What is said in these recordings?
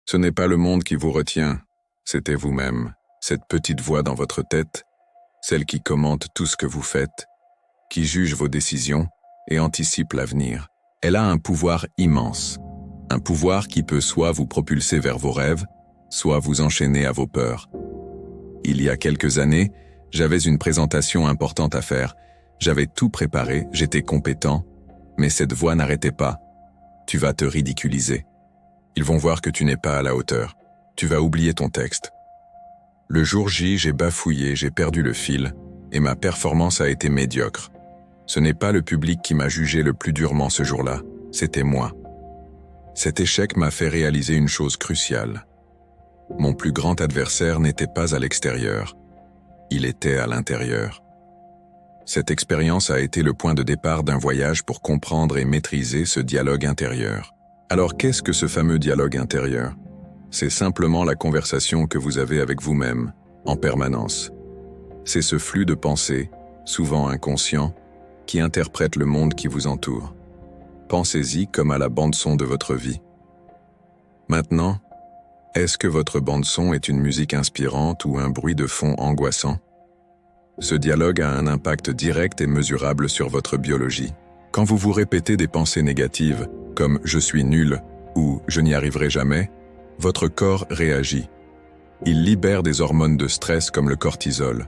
Ce n'est pas le monde qui vous retient, c'était vous-même, cette petite voix dans votre tête, celle qui commente tout ce que vous faites, qui juge vos décisions et anticipe l'avenir. Elle a un pouvoir immense, un pouvoir qui peut soit vous propulser vers vos rêves, soit vous enchaîner à vos peurs. Il y a quelques années, j'avais une présentation importante à faire, j'avais tout préparé, j'étais compétent, mais cette voix n'arrêtait pas. Tu vas te ridiculiser. Ils vont voir que tu n'es pas à la hauteur. Tu vas oublier ton texte. Le jour J, j'ai bafouillé, j'ai perdu le fil, et ma performance a été médiocre. Ce n'est pas le public qui m'a jugé le plus durement ce jour-là, c'était moi. Cet échec m'a fait réaliser une chose cruciale. Mon plus grand adversaire n'était pas à l'extérieur, il était à l'intérieur. Cette expérience a été le point de départ d'un voyage pour comprendre et maîtriser ce dialogue intérieur. Alors qu'est-ce que ce fameux dialogue intérieur? C'est simplement la conversation que vous avez avec vous-même, en permanence. C'est ce flux de pensées, souvent inconscient, qui interprète le monde qui vous entoure. Pensez-y comme à la bande-son de votre vie. Maintenant, est-ce que votre bande-son est une musique inspirante ou un bruit de fond angoissant? Ce dialogue a un impact direct et mesurable sur votre biologie. Quand vous vous répétez des pensées négatives, comme « je suis nul » ou « je n'y arriverai jamais », votre corps réagit. Il libère des hormones de stress comme le cortisol.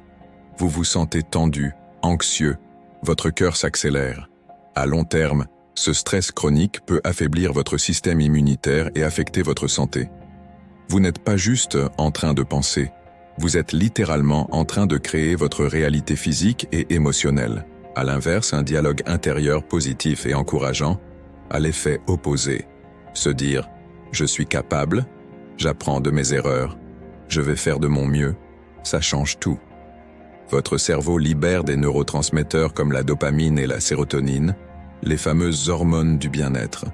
Vous vous sentez tendu, anxieux, votre cœur s'accélère. À long terme, ce stress chronique peut affaiblir votre système immunitaire et affecter votre santé. Vous n'êtes pas juste en train de penser, vous êtes littéralement en train de créer votre réalité physique et émotionnelle. À l'inverse, un dialogue intérieur positif et encourageant a l'effet opposé. Se dire « je suis capable », « j'apprends de mes erreurs »,« je vais faire de mon mieux », ça change tout. Votre cerveau libère des neurotransmetteurs comme la dopamine et la sérotonine, les fameuses hormones du bien-être.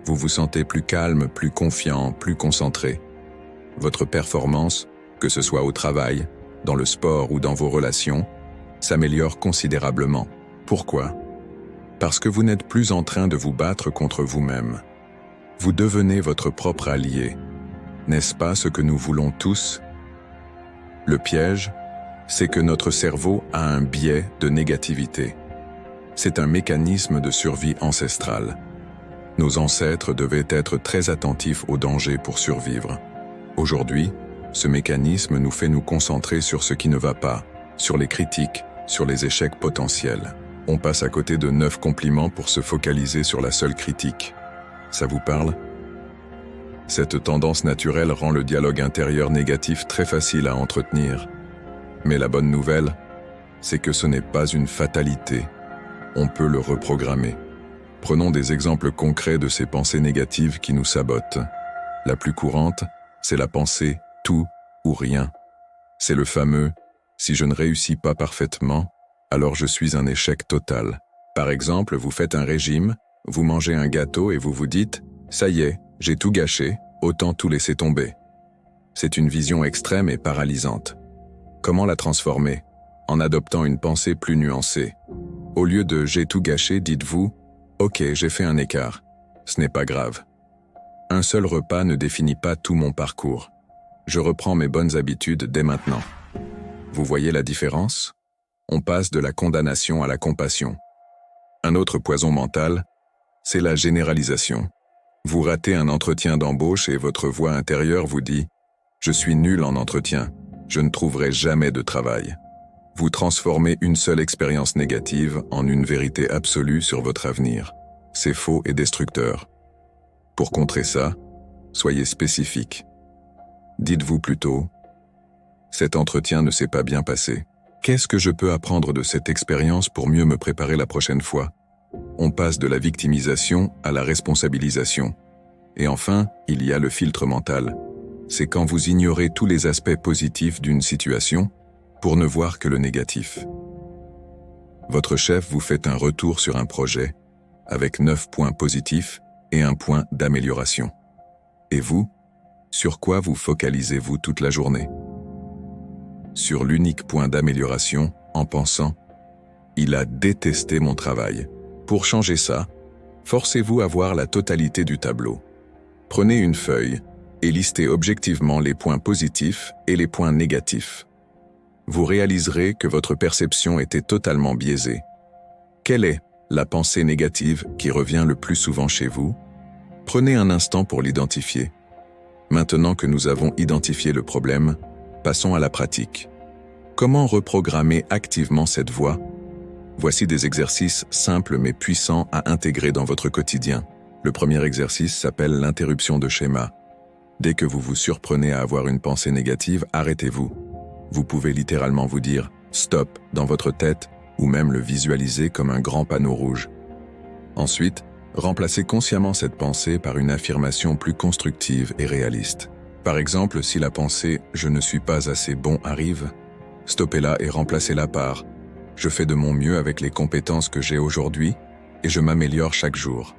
Vous vous sentez plus calme, plus confiant, plus concentré. Votre performance, que ce soit au travail, dans le sport ou dans vos relations, s'améliore considérablement. Pourquoi? Parce que vous n'êtes plus en train de vous battre contre vous-même. Vous devenez votre propre allié. N'est-ce pas ce que nous voulons tous? Le piège, c'est que notre cerveau a un biais de négativité. C'est un mécanisme de survie ancestrale. Nos ancêtres devaient être très attentifs aux dangers pour survivre. Aujourd'hui, ce mécanisme nous fait nous concentrer sur ce qui ne va pas, sur les critiques, sur les échecs potentiels. On passe à côté de 9 compliments pour se focaliser sur la seule critique. Ça vous parle? Cette tendance naturelle rend le dialogue intérieur négatif très facile à entretenir. Mais la bonne nouvelle, c'est que ce n'est pas une fatalité. On peut le reprogrammer. Prenons des exemples concrets de ces pensées négatives qui nous sabotent. La plus courante, c'est la pensée « tout ou rien ». C'est le fameux « si je ne réussis pas parfaitement, alors je suis un échec total ». Par exemple, vous faites un régime, vous mangez un gâteau et vous vous dites « ça y est, j'ai tout gâché, autant tout laisser tomber ». C'est une vision extrême et paralysante. Comment la transformer? En adoptant une pensée plus nuancée. Au lieu de « j'ai tout gâché », dites-vous « ok, j'ai fait un écart, ce n'est pas grave ». Un seul repas ne définit pas tout mon parcours. Je reprends mes bonnes habitudes dès maintenant. Vous voyez la différence? On passe de la condamnation à la compassion. Un autre poison mental, c'est la généralisation. Vous ratez un entretien d'embauche et votre voix intérieure vous dit « je suis nul en entretien, je ne trouverai jamais de travail ». Vous transformez une seule expérience négative en une vérité absolue sur votre avenir. C'est faux et destructeur. Pour contrer ça, soyez spécifique. Dites-vous plutôt « cet entretien ne s'est pas bien passé. Qu'est-ce que je peux apprendre de cette expérience pour mieux me préparer la prochaine fois ?» On passe de la victimisation à la responsabilisation. Et enfin, il y a le filtre mental. C'est quand vous ignorez tous les aspects positifs d'une situation pour ne voir que le négatif. Votre chef vous fait un retour sur un projet avec 9 points positifs et un point d'amélioration. Et vous, sur quoi vous focalisez-vous toute la journée? Sur l'unique point d'amélioration en pensant « il a détesté mon travail ». Pour changer ça, forcez-vous à voir la totalité du tableau. Prenez une feuille, et listez objectivement les points positifs et les points négatifs. Vous réaliserez que votre perception était totalement biaisée. Quelle est la pensée négative qui revient le plus souvent chez vous? Prenez un instant pour l'identifier. Maintenant que nous avons identifié le problème, passons à la pratique. Comment reprogrammer activement cette voix? Voici des exercices simples mais puissants à intégrer dans votre quotidien. Le premier exercice s'appelle l'interruption de schéma. Dès que vous vous surprenez à avoir une pensée négative, arrêtez-vous. Vous pouvez littéralement vous dire « stop » dans votre tête ou même le visualiser comme un grand panneau rouge. Ensuite, remplacez consciemment cette pensée par une affirmation plus constructive et réaliste. Par exemple, si la pensée « je ne suis pas assez bon » arrive, stoppez-la et remplacez-la par « je fais de mon mieux avec les compétences que j'ai aujourd'hui et je m'améliore chaque jour ».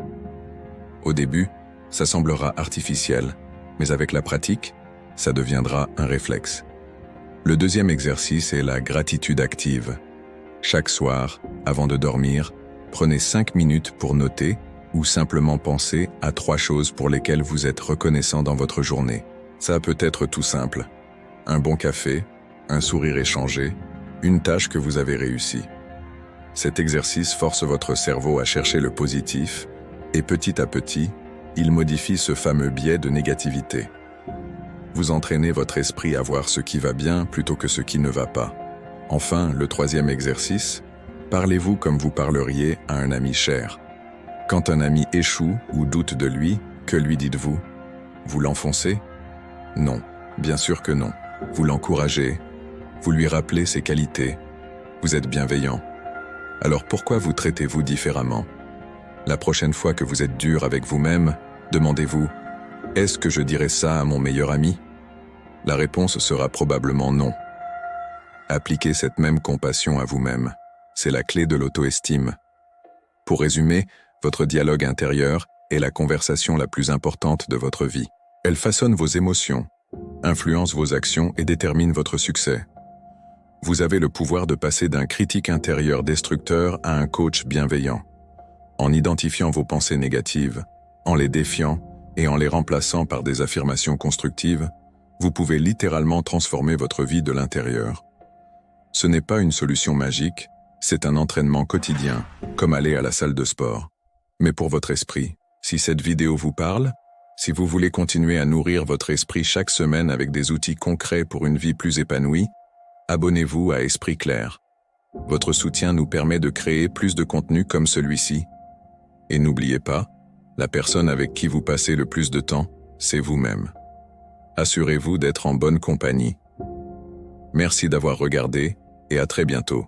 Au début, ça semblera artificiel, mais avec la pratique, ça deviendra un réflexe. Le deuxième exercice est la gratitude active. Chaque soir, avant de dormir, prenez 5 minutes pour noter ou simplement penser à 3 choses pour lesquelles vous êtes reconnaissant dans votre journée. Ça peut être tout simple. Un bon café, un sourire échangé, une tâche que vous avez réussi. Cet exercice force votre cerveau à chercher le positif et petit à petit, il modifie ce fameux biais de négativité. Vous entraînez votre esprit à voir ce qui va bien plutôt que ce qui ne va pas. Enfin, le troisième exercice, parlez-vous comme vous parleriez à un ami cher. Quand un ami échoue ou doute de lui, que lui dites-vous? Vous l'enfoncez? Non, bien sûr que non. Vous l'encouragez, vous lui rappelez ses qualités, vous êtes bienveillant. Alors pourquoi vous traitez-vous différemment? La prochaine fois que vous êtes dur avec vous-même, demandez-vous « Est-ce que je dirais ça à mon meilleur ami ?» La réponse sera probablement non. Appliquez cette même compassion à vous-même. C'est la clé de l'auto-estime. Pour résumer, votre dialogue intérieur est la conversation la plus importante de votre vie. Elle façonne vos émotions, influence vos actions et détermine votre succès. Vous avez le pouvoir de passer d'un critique intérieur destructeur à un coach bienveillant. En identifiant vos pensées négatives, en les défiant et en les remplaçant par des affirmations constructives, vous pouvez littéralement transformer votre vie de l'intérieur. Ce n'est pas une solution magique, c'est un entraînement quotidien, comme aller à la salle de sport. Mais pour votre esprit, si cette vidéo vous parle, si vous voulez continuer à nourrir votre esprit chaque semaine avec des outils concrets pour une vie plus épanouie, abonnez-vous à Esprit Clair. Votre soutien nous permet de créer plus de contenu comme celui-ci. Et n'oubliez pas, la personne avec qui vous passez le plus de temps, c'est vous-même. Assurez-vous d'être en bonne compagnie. Merci d'avoir regardé et à très bientôt.